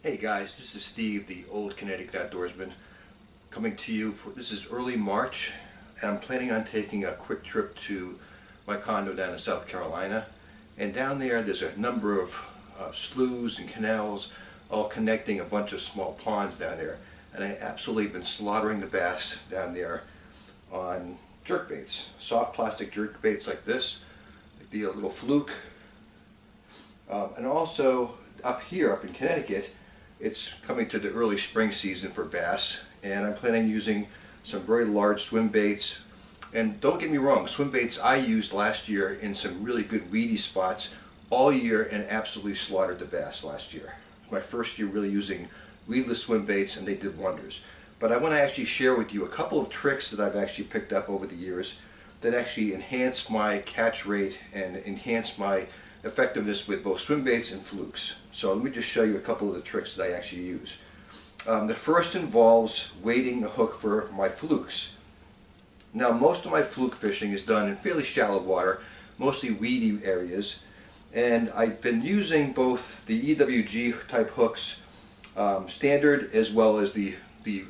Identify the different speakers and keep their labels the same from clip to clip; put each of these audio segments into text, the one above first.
Speaker 1: Hey guys, this is Steve, the old Connecticut outdoorsman, coming to you this is early March, and I'm planning on taking a quick trip to my condo down in South Carolina. And down there's a number of sloughs and canals all connecting a bunch of small ponds down there. And I absolutely been slaughtering the bass down there on jerk baits, soft plastic jerk baits like this, like the little fluke. And also up here, up in Connecticut, it's coming to the early spring season for bass, and I'm planning on using some very large swim baits. And don't get me wrong, swim baits I used last year in some really good weedy spots all year and absolutely slaughtered the bass last year. It was my first year really using weedless swim baits, and they did wonders. But I want to actually share with you a couple of tricks that I've actually picked up over the years that actually enhance my catch rate and enhance my effectiveness with both swim baits and flukes. So let me just show you a couple of the tricks that I actually use. The first involves weighting the hook for my flukes. Now, most of my fluke fishing is done in fairly shallow water, mostly weedy areas, and I've been using both the EWG type hooks, standard, as well as the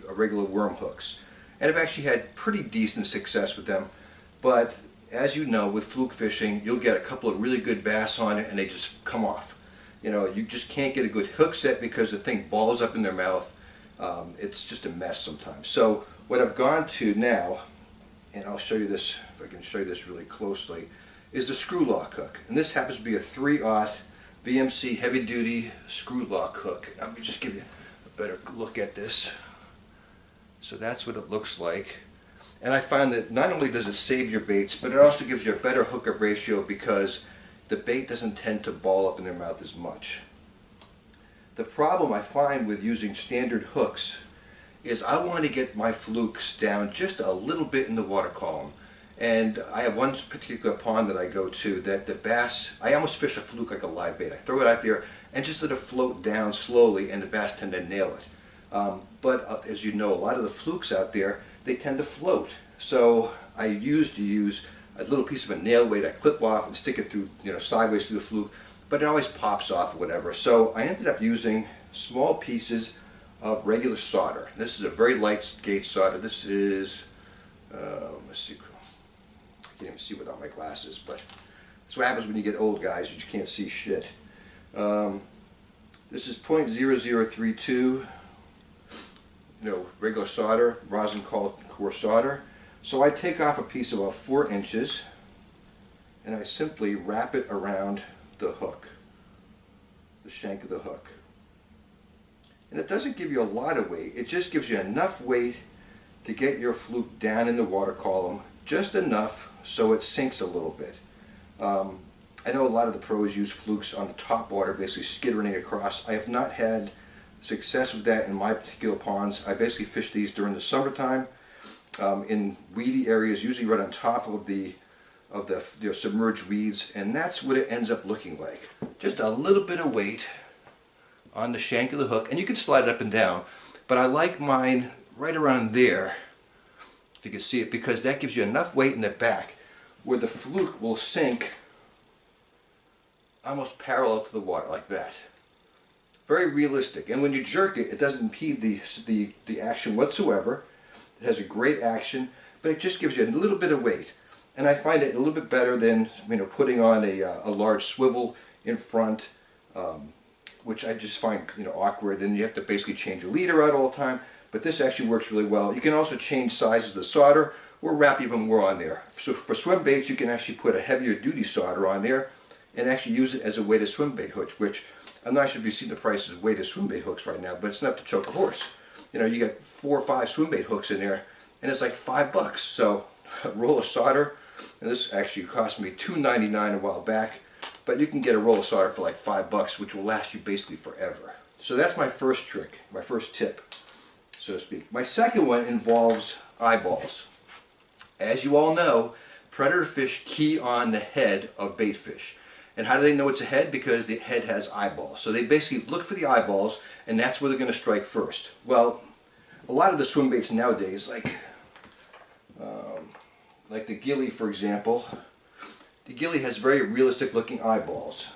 Speaker 1: regular worm hooks, and I've actually had pretty decent success with them. But as you know, with fluke fishing, you'll get a couple of really good bass on it and they just come off. You know, you just can't get a good hook set because the thing balls up in their mouth. It's just a mess sometimes. So what I've gone to now, and I'll show you this, if I can show you this really closely, is the screw lock hook. And this happens to be a 3/0 VMC heavy duty screw lock hook. Let me just give you a better look at this. So that's what it looks like. And I find that not only does it save your baits, but it also gives you a better hookup ratio because the bait doesn't tend to ball up in their mouth as much. The problem I find with using standard hooks is I want to get my flukes down just a little bit in the water column. And I have one particular pond that I go to that the bass, I almost fish a fluke like a live bait. I throw it out there and just let it float down slowly, and the bass tend to nail it. But as you know, a lot of the flukes out there, they tend to float. So I used to use a little piece of a nail weight I clip off and stick it through, sideways through the fluke, but it always pops off or whatever. So I ended up using small pieces of regular solder. This is a very light gauge solder. This is, let's see, I can't even see without my glasses, but that's what happens when you get old, guys. You just can't see shit. This is .0032. Regular solder, rosin core solder. So I take off a piece about 4 inches and I simply wrap it around the hook, the shank of the hook. And it doesn't give you a lot of weight, it just gives you enough weight to get your fluke down in the water column, just enough so it sinks a little bit. I know a lot of the pros use flukes on the top water, basically skittering across. I have not had success with that in my particular ponds. I basically fish these during the summertime in weedy areas, usually right on top of the submerged weeds, and that's what it ends up looking like. Just a little bit of weight on the shank of the hook, and you can slide it up and down, but I like mine right around there, if you can see it, because that gives you enough weight in the back where the fluke will sink almost parallel to the water, like that. Very realistic, and when you jerk it, it doesn't impede the action whatsoever. It has a great action, but it just gives you a little bit of weight, and I find it a little bit better than putting on a large swivel in front, which I just find awkward. And you have to basically change your leader out all the time. But this actually works really well. You can also change sizes of the solder or wrap even more on there. So for swim baits, you can actually put a heavier duty solder on there and actually use it as a weighted swim bait hook, which I'm not sure if you've seen the prices of weighted swim bait hooks right now, but it's enough to choke a horse. You got 4 or 5 swim bait hooks in there, and it's like $5. So a roll of solder, and this actually cost me $2.99 a while back, but you can get a roll of solder for like $5, which will last you basically forever. So that's my first trick, my first tip, so to speak. My second one involves eyeballs. As you all know, predator fish key on the head of bait fish. And how do they know it's a head? Because the head has eyeballs. So they basically look for the eyeballs, and that's where they're going to strike first. Well, a lot of the swim baits nowadays, like the Googly, for example, the Googly has very realistic looking eyeballs.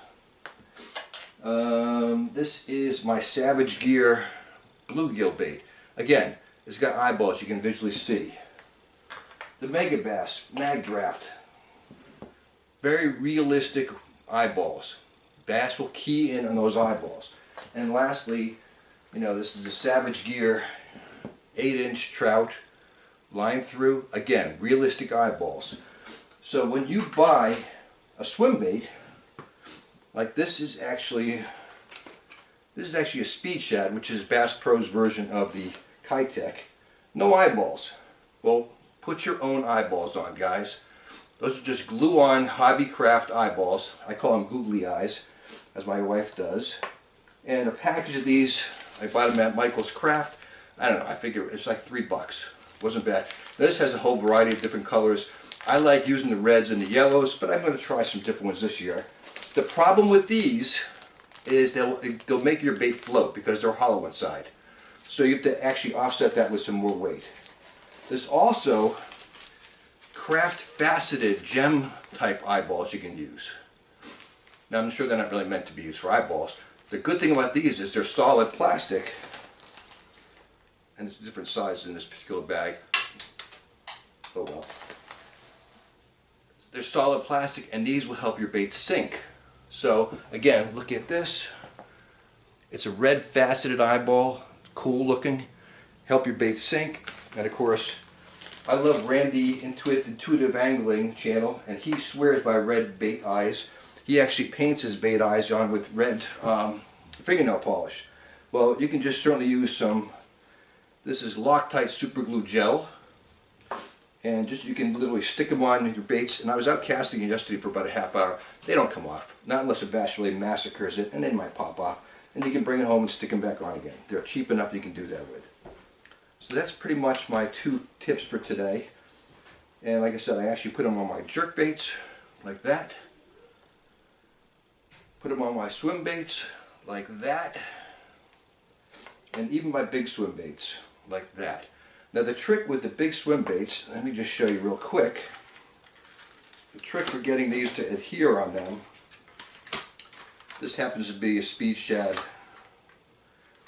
Speaker 1: This is my Savage Gear bluegill bait. Again, it's got eyeballs you can visually see. The Mega Bass Mag Draft. Very realistic eyeballs. Bass will key in on those eyeballs. And lastly, this is a Savage Gear 8-inch trout, line through. Again, realistic eyeballs. So when you buy a swim bait, like this is actually a Speed Shad, which is Bass Pro's version of the Kitech. No eyeballs. Well, put your own eyeballs on, guys. Those are just glue-on hobbycraft eyeballs. I call them googly eyes, as my wife does. And a package of these, I bought them at Michael's Craft. I don't know, I figure it's like $3. Wasn't bad. This has a whole variety of different colors. I like using the reds and the yellows, but I'm going to try some different ones this year. The problem with these is they'll make your bait float because they're hollow inside. So you have to actually offset that with some more weight. There's also craft faceted gem type eyeballs you can use. Now I'm sure they're not really meant to be used for eyeballs. The good thing about these is they're solid plastic, and there's different sizes in this particular bag. Oh well. They're solid plastic, and these will help your bait sink. So again, look at this. It's a red faceted eyeball, cool looking, help your bait sink. And of course, I love Randy Intuitive Angling channel, and he swears by red bait eyes. He actually paints his bait eyes on with red fingernail polish. Well, you can just certainly use some. This is Loc-Tite superglue gel, and you can literally stick them on your baits. And I was out casting yesterday for about a half hour. They don't come off, not unless a bass really massacres it, and they might pop off. And you can bring it home and stick them back on again. They're cheap enough you can do that with. So that's pretty much my 2 tips for today. And like I said, I actually put them on my jerk baits like that. Put them on my swim baits like that. And even my big swim baits like that. Now the trick with the big swim baits, let me just show you real quick. The trick for getting these to adhere on them, this happens to be a Speed Shad.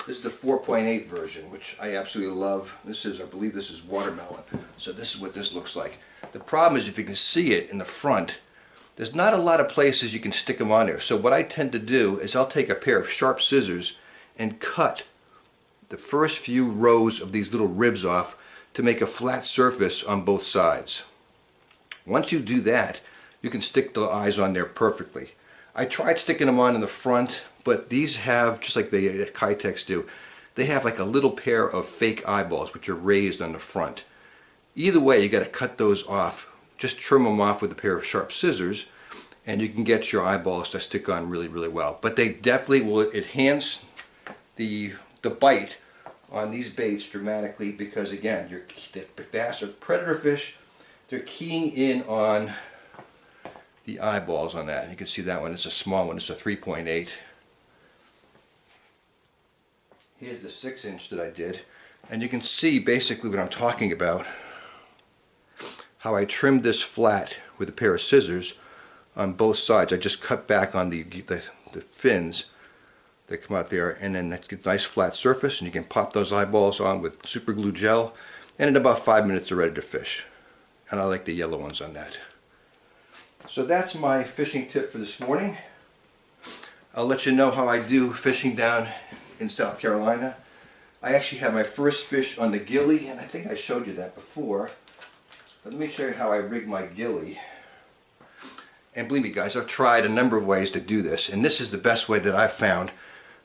Speaker 1: This is the 4.8 version, which I absolutely love. This is, I believe this is watermelon. So this is what this looks like. The problem is, if you can see it in the front, there's not a lot of places you can stick them on there. So what I tend to do is I'll take a pair of sharp scissors and cut the first few rows of these little ribs off to make a flat surface on both sides. Once you do that, you can stick the eyes on there perfectly. I tried sticking them on in the front, but these have, just like the Kitechs do, they have like a little pair of fake eyeballs which are raised on the front. Either way, you got to cut those off. Just trim them off with a pair of sharp scissors, and you can get your eyeballs to stick on really, really well. But they definitely will enhance the bite on these baits dramatically, because again, the bass are predator fish. They're keying in on the eyeballs on that. You can see that one. It's a small one. It's a 3.8. Here's the 6-inch that I did, and you can see basically what I'm talking about. How I trimmed this flat with a pair of scissors on both sides. I just cut back on the fins that come out there, and then that gets a nice flat surface, and you can pop those eyeballs on with super glue gel, and in about 5 minutes they're ready to fish. And I like the yellow ones on that. So that's my fishing tip for this morning. I'll let you know how I do fishing down in South Carolina. I actually had my first fish on the gilly, and I think I showed you that before. But let me show you how I rig my gilly. And believe me guys, I've tried a number of ways to do this, and this is the best way that I've found.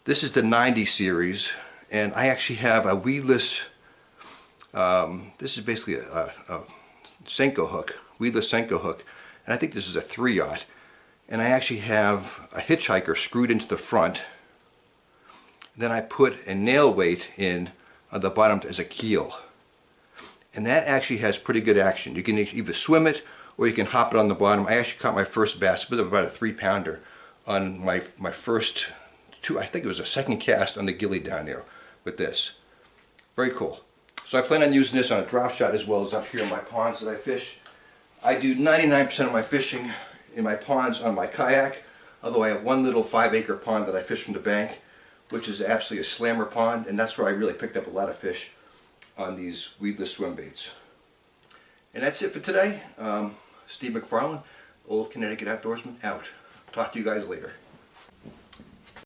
Speaker 1: This is the 90 series, and I actually have a weedless, this is basically a Senko hook, weedless Senko hook, and I think this is a 3/0. And I actually have a hitchhiker screwed into the front. Then I put a nail weight in on the bottom as a keel. And that actually has pretty good action. You can either swim it or you can hop it on the bottom. I actually caught my first bass with about a 3-pounder on my first two, I think it was a second cast on the gilly down there with this. Very cool. So I plan on using this on a drop shot as well as up here in my ponds that I fish. I do 99% of my fishing in my ponds on my kayak. Although I have one little 5-acre pond that I fish from the bank, which is absolutely a slammer pond, and that's where I really picked up a lot of fish on these weedless swim baits. And that's it for today. Steve McFarland, Old Connecticut Outdoorsman, out. Talk to you guys later.